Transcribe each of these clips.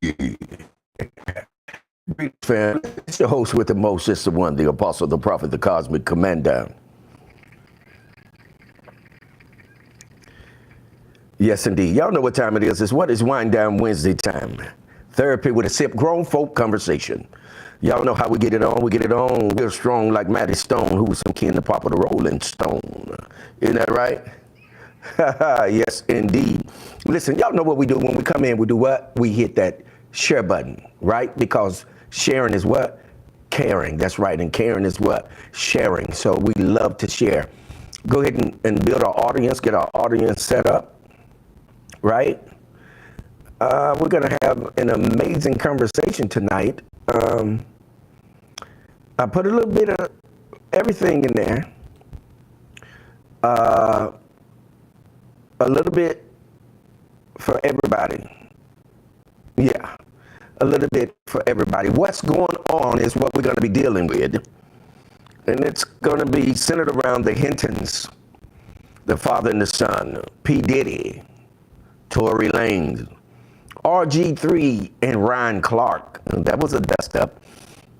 Great fan. It's your host with the most. It's the one, the apostle, the prophet, the cosmic commander. Yes, indeed. Y'all know what time it is. It's what is Wind Down Wednesday time. Therapy with a sip, grown folk conversation. Y'all know how we get it on. We get it on. We're strong like Matty Stone, who was some kin to Papa the Rolling Stone. Isn't that right? Yes, indeed. Listen, y'all know what we do when we come in. We do what? We hit that share button, right? Because sharing is what? Caring. That's right. And caring is what? Sharing. So we love to share. Go ahead and build our audience, get our audience set up, right? We're going to have an amazing conversation tonight. I put a little bit of everything in there. A little bit for everybody. Yeah, a little bit for everybody. What's going on is what we're going to be dealing with. And it's going to be centered around the Hintons, the father and the son, P-Diddy, Tory, Lanez, RG3 and Ryan Clark. That was a dust up.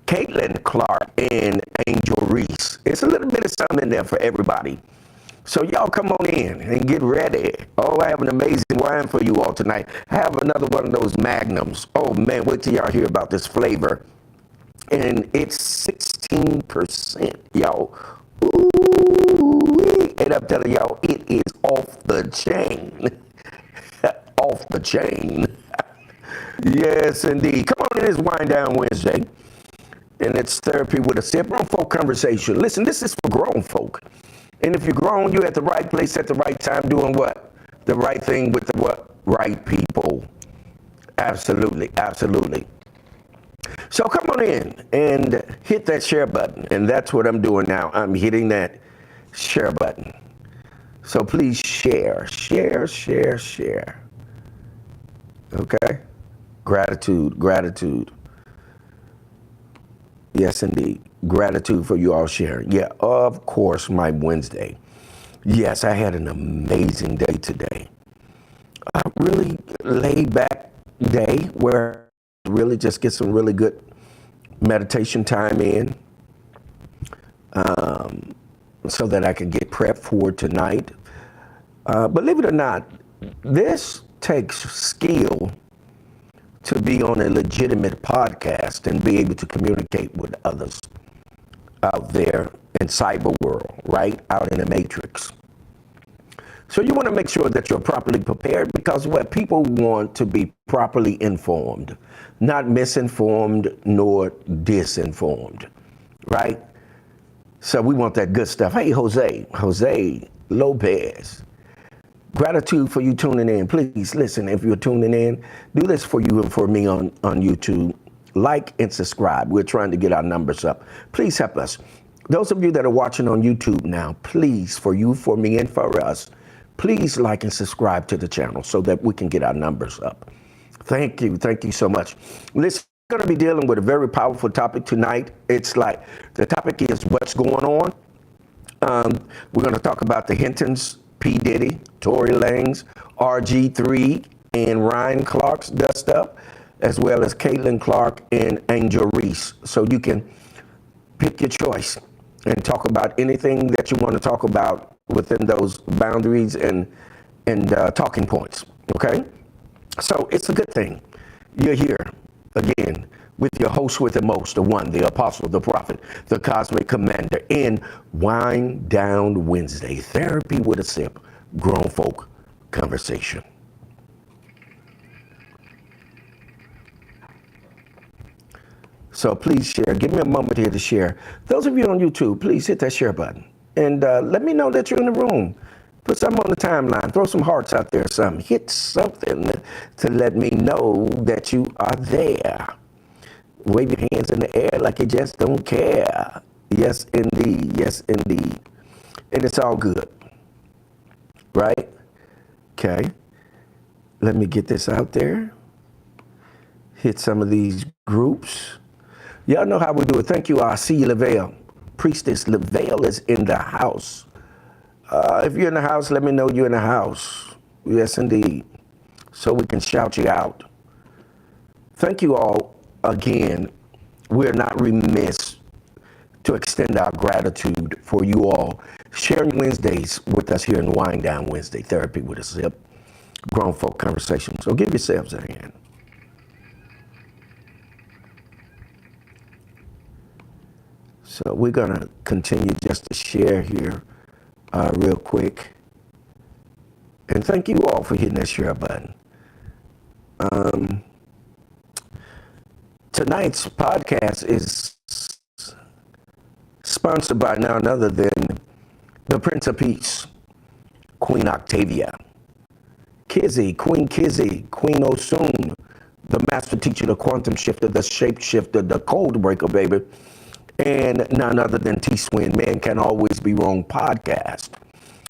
Catilin Clark and Angel Reese. It's a little bit of something in there for everybody. So y'all come on in and get ready. Oh, I have an amazing wine for you all tonight. I have another one of those magnums. Oh man, wait till y'all hear about this flavor. And it's 16%, y'all. Ooh, and I'm telling y'all, it is off the chain. Off the chain. Yes, indeed. Come on in, it's Wind Down Wednesday. And it's therapy with a sip. Grown folk conversation. Listen, this is for grown folk. And if you're grown, you're at the right place at the right time doing what? The right thing with the what? Right people. Absolutely, absolutely. So come on in and hit that share button. And that's what I'm doing now. I'm hitting that share button. So please share, share, share, share. Okay? Gratitude, gratitude. Yes, indeed. Gratitude for you all sharing. Yeah, of course, my Wednesday. Yes, I had an amazing day today. A really laid back day where I really just get some really good meditation time in so that I can get prepped for tonight. Believe it or not, this takes skill to be on a legitimate podcast and be able to communicate with others out there in cyber world, right? Out in the matrix. So you want to make sure that you're properly prepared because what people want to be properly informed, not misinformed nor disinformed, right? So we want that good stuff. Hey, Jose Lopez. Gratitude for you tuning in. Please listen, if you're tuning in, do this for you and for me on YouTube. Like and subscribe. We're trying to get our numbers up. Please help us. Those of you that are watching on YouTube now, please, for you, for me, and for us, please like and subscribe to the channel so that we can get our numbers up. Thank you. Thank you so much. Listen, we're going to be dealing with a very powerful topic tonight. It's like the topic is what's going on. We're going to talk about the Hintons, P-Diddy, Tory Lanez, RG3, and Ryan Clark's dust up, as well as Catilin Clark and Angel Reese. So you can pick your choice and talk about anything that you want to talk about within those boundaries and talking points, okay? So it's a good thing. You're here again with your host with the most, the one, the apostle, the prophet, the cosmic commander, in Wind Down Wednesday, therapy with a sip, grown folk conversation. So please share. Give me a moment here to share. Those of you on YouTube, please hit that share button. And let me know that you're in the room. Put something on the timeline. Throw some hearts out there or something. Hit something to let me know that you are there. Wave your hands in the air like you just don't care. Yes, indeed. Yes, indeed. And it's all good. Right? Okay. Let me get this out there. Hit some of these groups. Y'all know how we do it. Thank you, R.C. Lavelle. Priestess Lavelle is in the house. If you're in the house, let me know you're in the house. Yes, indeed. So we can shout you out. thank you all again. We're not remiss to extend our gratitude for you all sharing Wednesdays with us here in Wind Down Wednesday, Therapy with a Sip, Grown Folk Conversation. So give yourselves a hand. So we're going to continue just to share here real quick. And thank you all for hitting that share button. Tonight's podcast is sponsored by none other than the Prince of Peace, Queen Octavia, Kizzy, Queen Osun, the master teacher, the quantum shifter, the shape shifter, the code breaker, baby, and none other than T Swin. Man Can Always Be Wrong podcast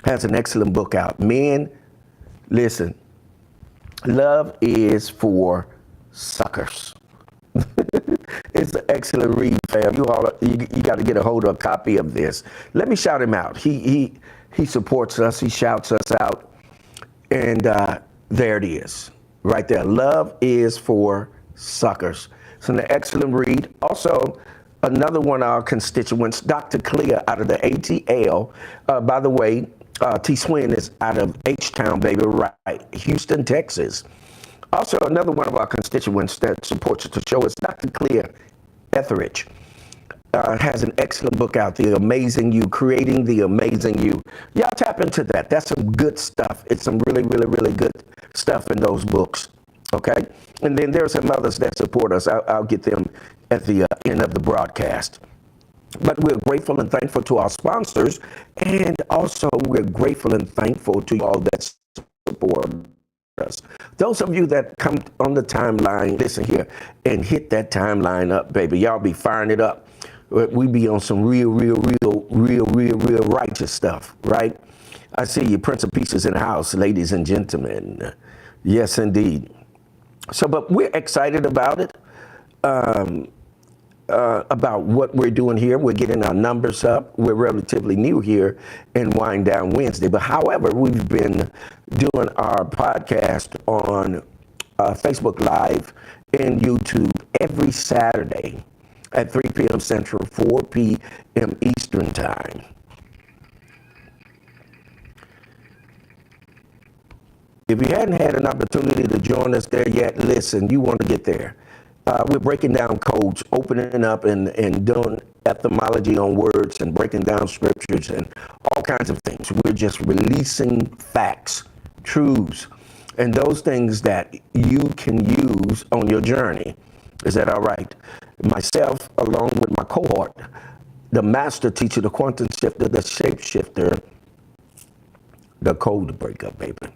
has an excellent book out. Men, listen, love is for suckers. It's an excellent read, fam. You got to get a hold of a copy of this. Let me shout him out. He supports us. He shouts us out. And there it is, right there. Love is for suckers. It's an excellent read. Also, another one of our constituents, Dr. Clea out of the ATL. By the way, T Swin is out of H-Town, baby, right, Houston, Texas. Also, another one of our constituents that supports the show is Dr. Clea Etheridge. Has an excellent book out, The Amazing You, Creating the Amazing You. Y'all tap into that. That's some good stuff. It's some really, really, really good stuff in those books, okay? And then there's some others that support us. I'll get them at the end of the broadcast. But we're grateful and thankful to our sponsors, and also we're grateful and thankful to all that support us. Those of you that come on the timeline, listen here, and hit that timeline up, baby. Y'all be firing it up. We be on some real righteous stuff, right? I see you, Prince of Peace is in the house, ladies and gentlemen. Yes, indeed. So, but we're excited about it. About what we're doing here. We're getting our numbers up. We're relatively new here in Wind Down Wednesday. But however, we've been doing our podcast on Facebook Live and YouTube every Saturday at 3 p.m. Central, 4 p.m. Eastern Time. If you hadn't had an opportunity to join us there yet, listen, you want to get there. We're breaking down codes, opening up and doing etymology on words and breaking down scriptures and all kinds of things. We're just releasing facts, truths, and those things that you can use on your journey. Is that all right? Myself, along with my cohort, the master teacher, the quantum shifter, the shape shifter, the code breaker, baby.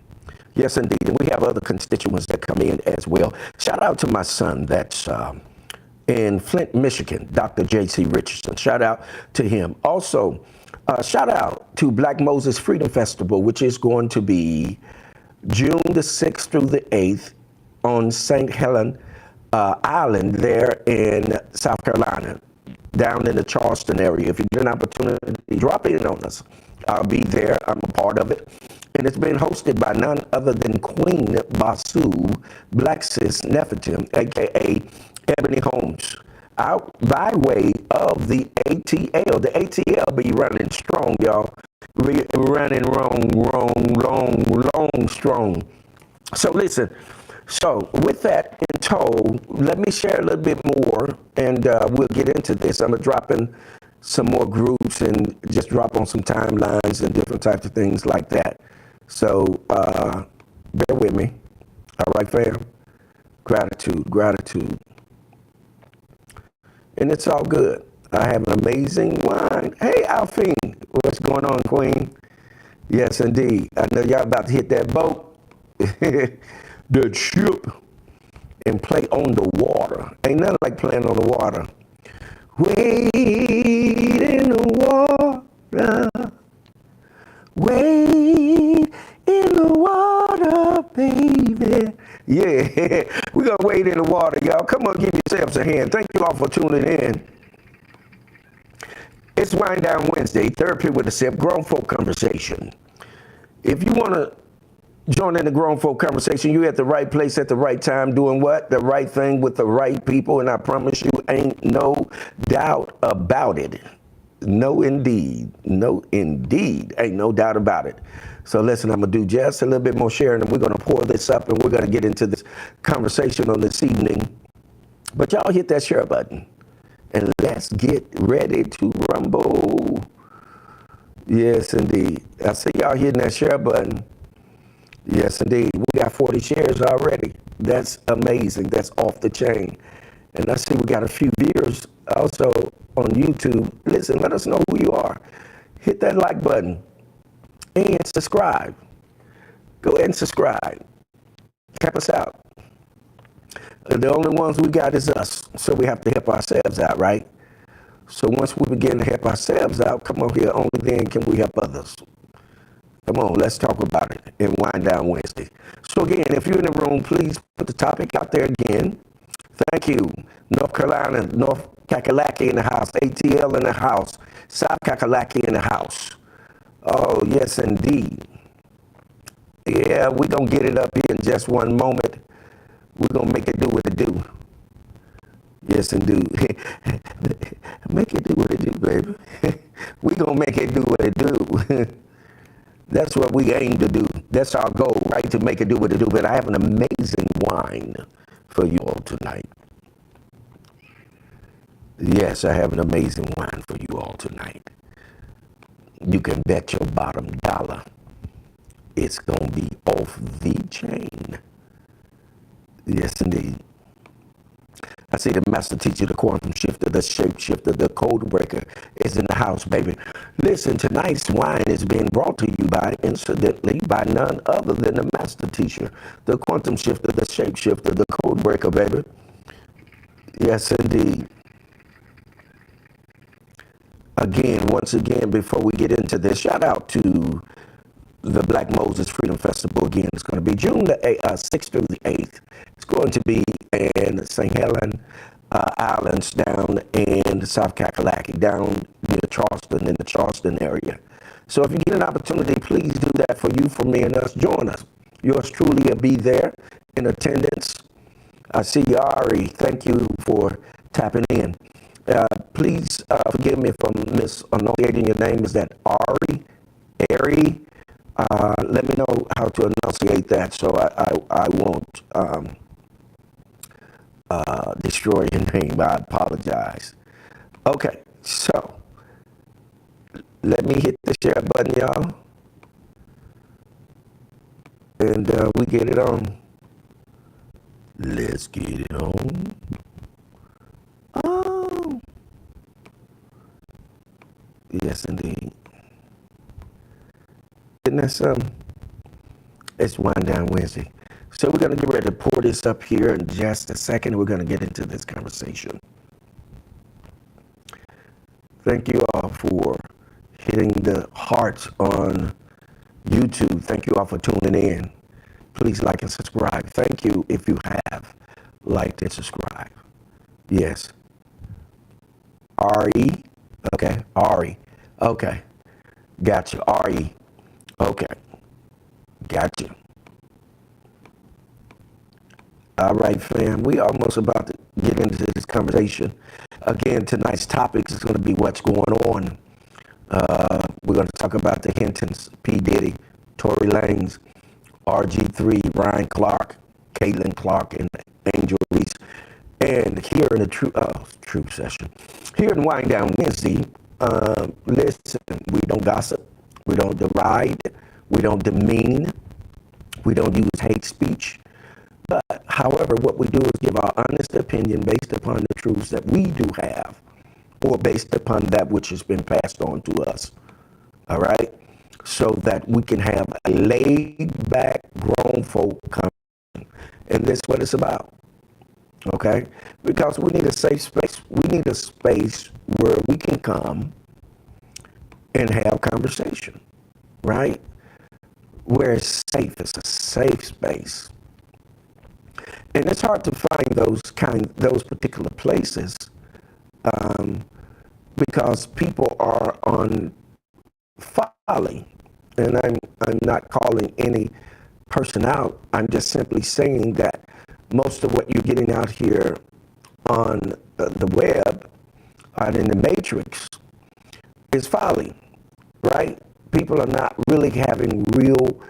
Yes, indeed. And we have other constituents that come in as well. Shout out to my son that's in Flint, Michigan, Dr. J.C. Richardson. Shout out to him. Also, shout out to Black Moses Freedom Festival, which is going to be June the 6th through the 8th on St. Helena Island there in South Carolina, down in the Charleston area. If you get an opportunity, drop in on us. I'll be there. I'm a part of it. And it's been hosted by none other than Queen Basu, Black Sis Nefertim, a.k.a. Ebony Holmes, out by way of the ATL. The ATL be running strong, y'all. Running long, strong. So listen, so with that in tow, let me share a little bit more, and we'll get into this. I'm dropping some more groups and just drop on some timelines and different types of things like that. So bear with me. All right, fam? Gratitude. And it's all good. I have an amazing wine. Hey, Alfine, what's going on, Queen? Yes, indeed. I know y'all about to hit that boat, the ship, and play on the water. Ain't nothing like playing on the water. Wade in the water. Wade in the water, baby. Yeah, we're going to wade in the water, y'all. Come on, give yourselves a hand. Thank you all for tuning in. It's Wind Down Wednesday, Therapy with a Sip, Grown Folk Conversation. If you want to Joining the grown folk conversation. You at the right place at the right time, doing what? The right thing with the right people. And I promise you, ain't no doubt about it. No, indeed. No, indeed. Ain't no doubt about it. So listen, I'm going to do just a little bit more sharing, and we're going to pour this up, and we're going to get into this conversation on this evening. But y'all hit that share button, and let's get ready to rumble. Yes, indeed. I see y'all hitting that share button. Yes, indeed. We got 40 shares already. That's amazing. That's off the chain. And I see we got a few viewers also on YouTube. Listen, let us know who you are. Hit that like button and subscribe. Go ahead and subscribe. Help us out. The only ones we got is us. So we have to help ourselves out, right? So once we begin to help ourselves out, come on here, only then can we help others. Come on, let's talk about it in Wind Down Wednesday. So again, if you're in the room, please put the topic out there again. Thank you. North Carolina, North Kakalaki in the house, ATL in the house, South Kakalaki in the house. Oh, yes, indeed. Yeah, we're going to get it up here in just one moment. We're going to make it do what it do. Yes, indeed. Make it do what it do, baby. We're going to make it do what it do. That's what we aim to do. That's our goal, right? To make it do what it do. But I have an amazing wine for you all tonight. Yes, I have an amazing wine for you all tonight. You can bet your bottom dollar it's going to be off the chain. Yes, indeed. I see the master teacher, the quantum shifter, the shape shifter, the code breaker is in the house, baby. Listen, tonight's wine is being brought to you by, incidentally, by none other than the master teacher, the quantum shifter, the shape shifter, the code breaker, baby. Yes, indeed. Again, once again, before we get into this, shout out to the Black Moses Freedom Festival. Again, it's going to be June the 6th through the 8th. It's going to be in St. Helens Islands down in South Kakalaki, down near Charleston, in the Charleston area. So if you get an opportunity, please do that for you, for me, and us. Join us. Yours truly will be there in attendance. I see you, Ari. Thank you for tapping in. Please forgive me if I'm misenunciating your name. Is that Ari? Let me know how to enunciate that so I won't destroy your name. I apologize. Okay, so let me hit the share button, y'all. And we get it on. Let's get it on. Oh. Yes, indeed. Isn't that something? It's Wind Down Wednesday. So we're going to get ready to pour this up here in just a second. We're going to get into this conversation. Thank you all for hitting the hearts on YouTube. Thank you all for tuning in. Please like and subscribe. Thank you if you have liked and subscribed. Yes. R-E. Okay. R-E. Okay. Gotcha. R-E. Okay. Gotcha. All right, fam. We almost about to get into this conversation. Again, tonight's topic is going to be what's going on. We're going to talk about the Hintons, P-Diddy, Tory Lanez, RG3-Rayan Clark, Catilin Clark, and Angel Reese. And here in the truth session, here in Wind Down Wednesday, listen, we don't gossip, we don't deride, we don't demean, we don't use hate speech. But, however, what we do is give our honest opinion based upon the truths that we do have, or based upon that which has been passed on to us. All right? So that we can have a laid-back, grown folk conversation. And that's what it's about. Okay? Because we need a safe space. We need a space where we can come and have conversation. Right? Where it's safe. It's a safe space. And it's hard to find those particular places because people are on folly. And I'm not calling any person out. I'm just simply saying that most of what you're getting out here on the web and in the matrix is folly, right? People are not really having real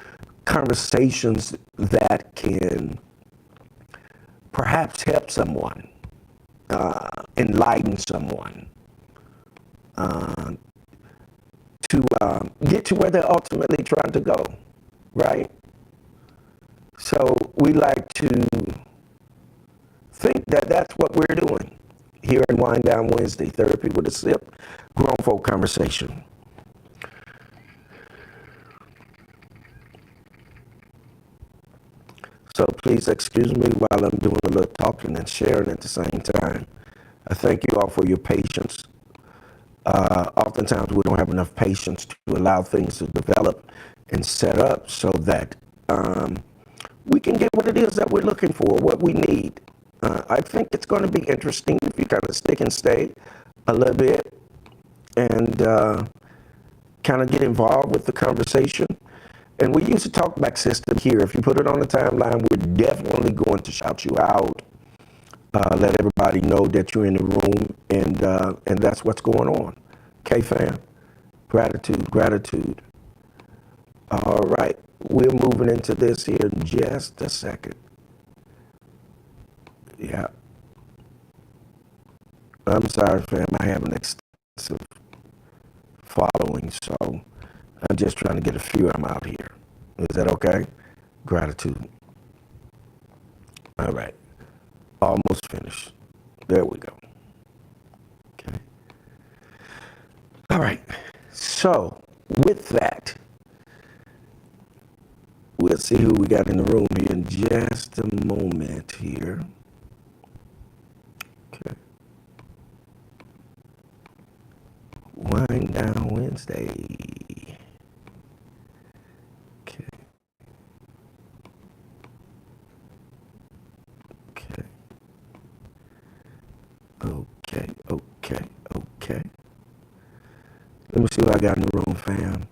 conversations that can perhaps help someone, enlighten someone, to get to where they're ultimately trying to go, right? So we like to think that that's what we're doing here in Wind Down Wednesday, Therapy with a Sip, Grown Folk Conversation. So please excuse me while I'm doing a little talking and sharing at the same time. I thank you all for your patience. Oftentimes we don't have enough patience to allow things to develop and set up so that we can get what it is that we're looking for, what we need. I think it's going to be interesting if you kind of stick and stay a little bit and kind of get involved with the conversation. And we use a talkback system here. If you put it on the timeline, we're definitely going to shout you out, let everybody know that you're in the room, and that's what's going on. Okay, fam? Gratitude, gratitude. All right, we're moving into this here in just a second. Yeah. I'm sorry, fam. I have an extensive following, so I'm just trying to get a few of them out here. Is that okay? Gratitude. All right. Almost finished. There we go. Okay. All right. So with that, we'll see who we got in the room here in just a moment here. Okay. Wind Down Wednesday. Okay. Okay. Okay. Okay. Okay. Let me see what I got in the room, fam.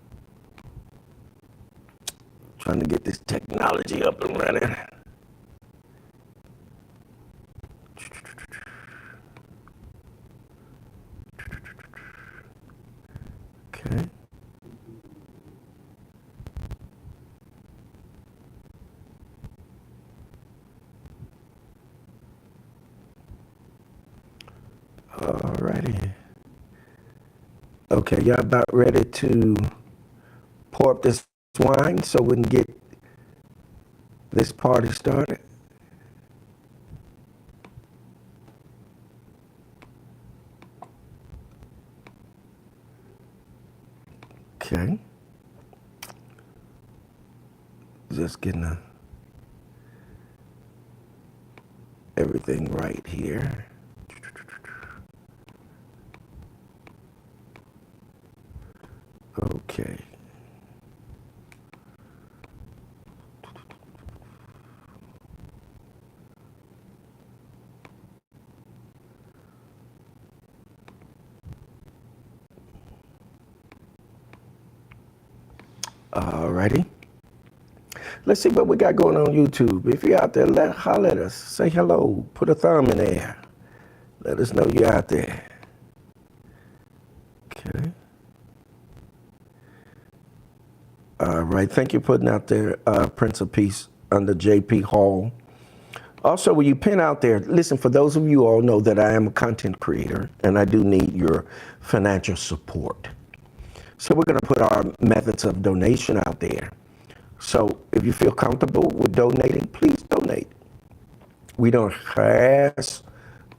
Trying to get this technology up and running. Okay. Alrighty. Okay, y'all about ready to pour up this wine so we can get this party started? Okay. Just getting everything right here. Okay. Alrighty. Let's see what we got going on YouTube. If you're out there, holler at us. Say hello. Put a thumb in there. Let us know you're out there. Okay. All right. Thank you for putting out there, Prince of Peace under JP Hall. Also, when you pin out there, listen, for those of you all know that I am a content creator and I do need your financial support. So we're going to put our methods of donation out there. So if you feel comfortable with donating, please donate. We don't harass,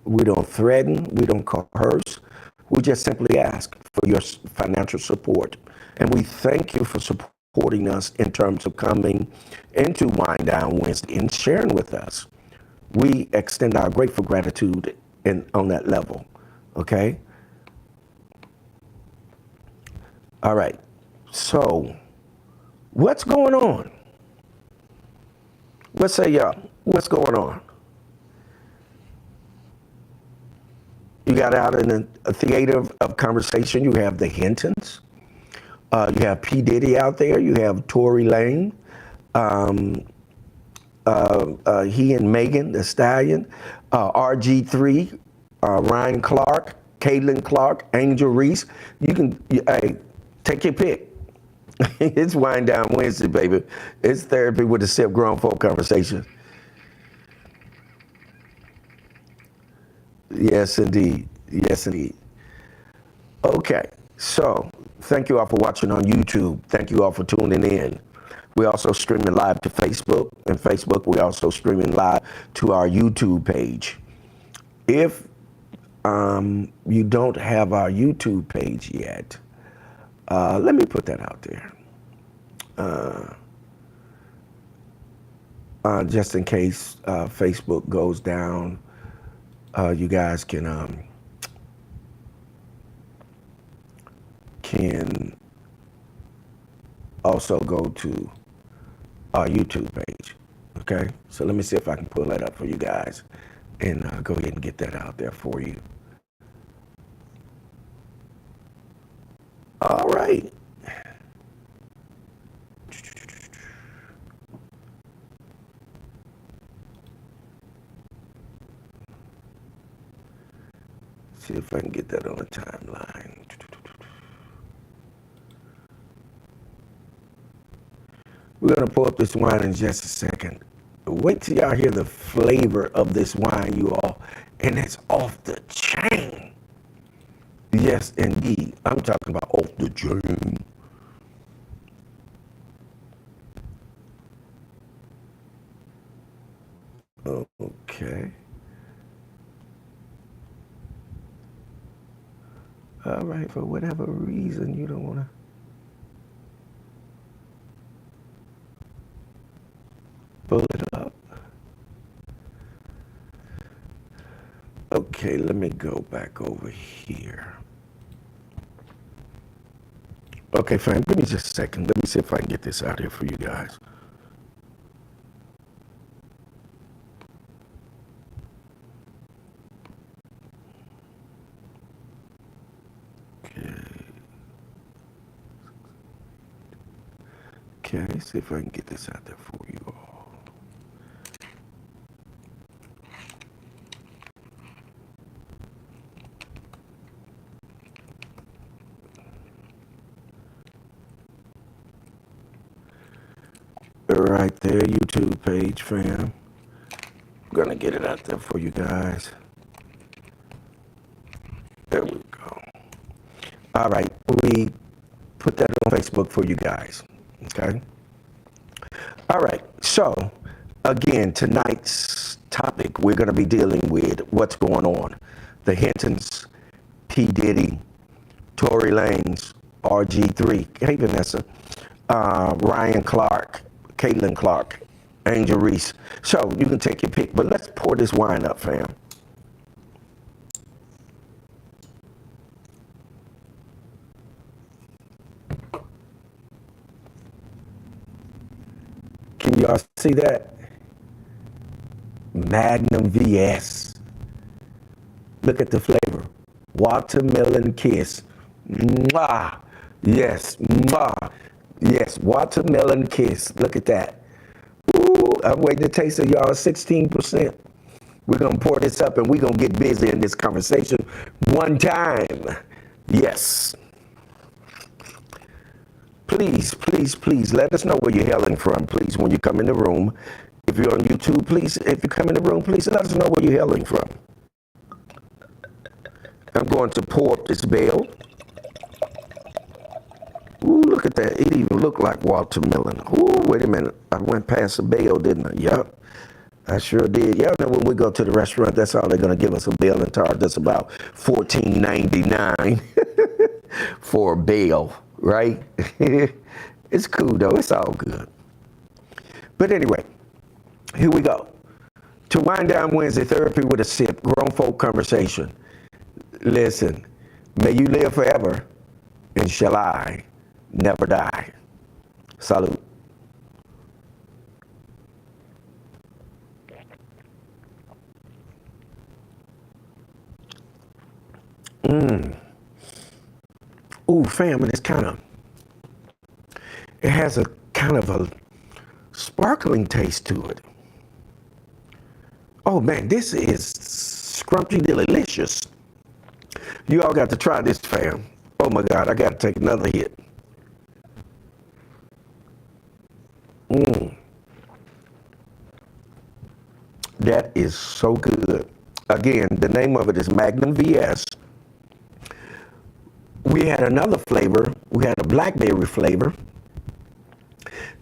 we don't threaten, we don't coerce. We just simply ask for your financial support. And we thank you for supporting us in terms of coming into Wind Down Wednesday and sharing with us. We extend our grateful gratitude on that level, okay? All right, so what's going on? Let's say, y'all, what's going on? You got out in a theater of conversation. You have the Hintons. You have P-Diddy out there. You have Tory Lane. He and Megan the Stallion, RG3, Ryan Clark, Catilin Clark, Angel Reese. Hey, take your pick. It's Wind Down Wednesday, baby. It's therapy with a sip grown folk conversation. Yes, indeed. Yes, indeed. Okay, so thank you all for watching on YouTube. Thank you all for tuning in. We're also streaming live to Facebook, and Facebook, we're also streaming live to our YouTube page. If you don't have our YouTube page yet, let me put that out there. Just in case Facebook goes down, you guys can also go to our YouTube page. Okay, so let me see if I can pull that up for you guys and go ahead and get that out there for you. All right. See if I can get that on the timeline. We're gonna pull up this wine in just a second. Wait till y'all hear the flavor of this wine, you all, and it's off the chain. Yes, indeed. I'm talking about off the chain. Okay. All right, for whatever reason, you don't want to. Pull it up. Okay, let me go back over here. Okay, fam, give me just a second. Let me see if I can get this out here for you guys. Okay, see if I can get this out there for you all. Right there, YouTube page, fam. I'm gonna get it out there for you guys. There we go. All right, we put that on Facebook for you guys. Okay. All right. So, again, tonight's topic, we're going to be dealing with what's going on. The Hintons, P-Diddy, Tory Lanez, RG3, hey Vanessa, Ryan Clark, Catilin Clark, Angel Reese. So, you can take your pick, but let's pour this wine up, fam. Can y'all see that? Magnum VS. Look at the flavor. Watermelon kiss. Mwah. Yes. Mwah. Yes. Watermelon kiss. Look at that. Ooh, I'm waiting to taste of y'all 16%. We're going to pour this up and we're going to get busy in this conversation one time. Yes. Please, please, please let us know where you're hailing from, please, when you come in the room. If you're on YouTube, please, if you come in the room, please let us know where you're hailing from. I'm going to pour up this bale. Ooh, look at that. It even looked like watermelon. Ooh, wait a minute. I went past the bale, didn't I? Yep. I sure did. Y'all know when we go to the restaurant, that's all they're going to give us, a bale and tart. That's about $14.99 for a bale. Right? It's cool though. It's all good. But anyway, here we go. To Wind Down Wednesday, therapy with a sip, grown folk conversation. Listen, may you live forever, and shall I never die. Salute. Ooh, fam, and it has a kind of a sparkling taste to it. Oh man, this is scrumptious delicious. You all got to try this, fam. Oh my God, I got to take another hit. That is so good. Again, the name of it is Magnum VS. We had another flavor. We had a blackberry flavor.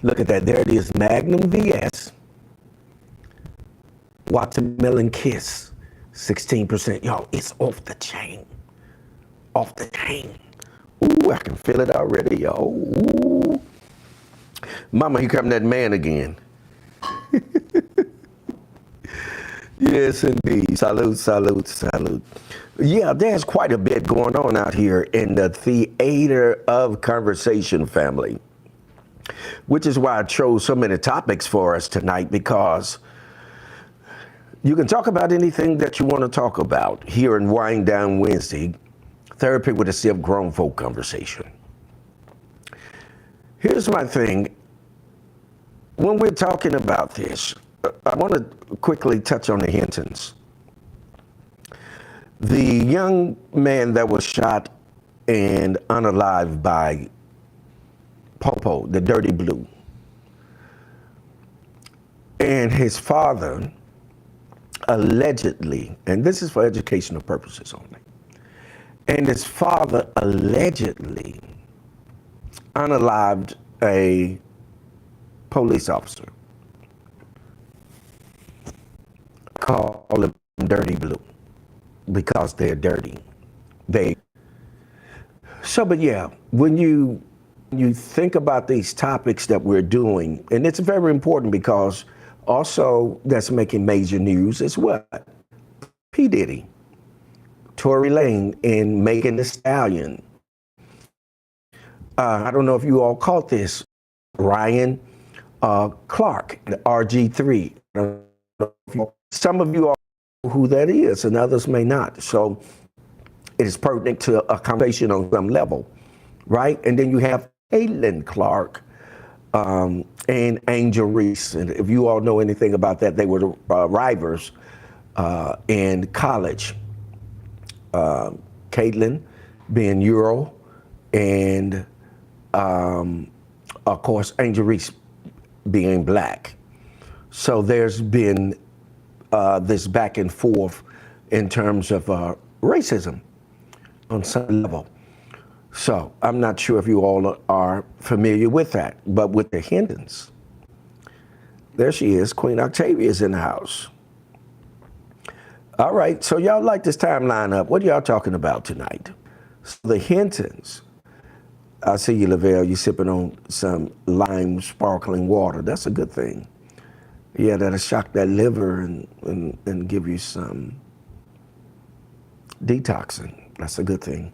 Look at that. There it is, Magnum VS. Watermelon Kiss, 16%. Y'all, it's off the chain. Off the chain. Ooh, I can feel it already, y'all. Ooh. Mama, here come that man again. Yes, indeed. Salute, salute, salute. Yeah, there's quite a bit going on out here in the theater of conversation, family, which is why I chose so many topics for us tonight, because you can talk about anything that you want to talk about here in Wind Down Wednesday, Therapy with a Sip Grown Folk Conversation. Here's my thing. When we're talking about this, I want to quickly touch on the Hintons. The young man that was shot and unalived by Popo, the Dirty Blue, and his father allegedly, and this is for educational purposes only, and his father allegedly unalived a police officer. Call them Dirty Blue because they're dirty. But yeah, when you think about these topics that we're doing, and it's very important because also that's making major news is what? P-Diddy, Tory Lanez, and Megan Thee Stallion. I don't know if you all caught this. Ryan Clark, the RG3. Some of you all know who that is, and others may not. So it is pertinent to a conversation on some level, right? And then you have Catilin Clark and Angel Reese. And if you all know anything about that, they were the rivals in college. Catilin being Euro, and of course, Angel Reese being black. So there's been this back and forth in terms of racism on some level. So I'm not sure if you all are familiar with that, but with the Hintons, there she is, Queen Octavia is in the house. All right, so y'all like this timeline up. What are y'all talking about tonight? So the Hintons, I see you, Lavelle, you sipping on some lime sparkling water. That's a good thing. Yeah, that'll shock that liver and give you some detoxing. That's a good thing.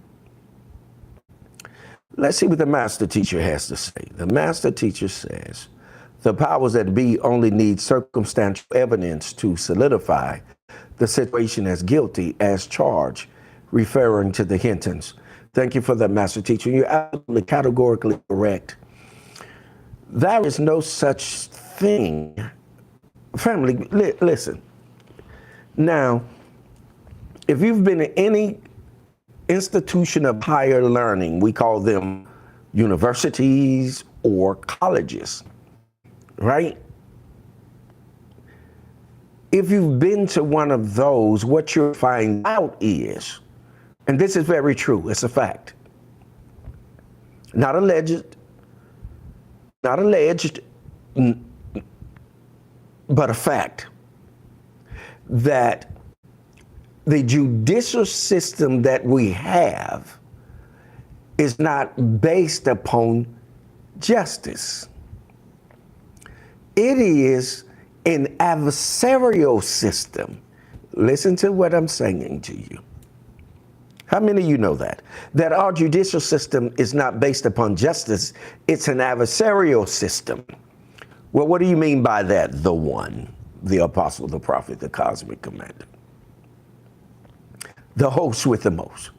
Let's see what the master teacher has to say. The master teacher says, the powers that be only need circumstantial evidence to solidify the situation as guilty as charged, referring to the Hintons. Thank you for that, master teacher. You're absolutely categorically correct. There is no such thing. Family, listen. Now, if you've been in any institution of higher learning, we call them universities or colleges, right? If you've been to one of those, what you'll find out is, and this is very true, it's a fact, not alleged, but a fact, that the judicial system that we have is not based upon justice. It is an adversarial system. Listen to what I'm saying to you. How many of you know that? That our judicial system is not based upon justice, it's an adversarial system. Well, what do you mean by that? The one, the apostle, the prophet, the cosmic commander, the host with the most.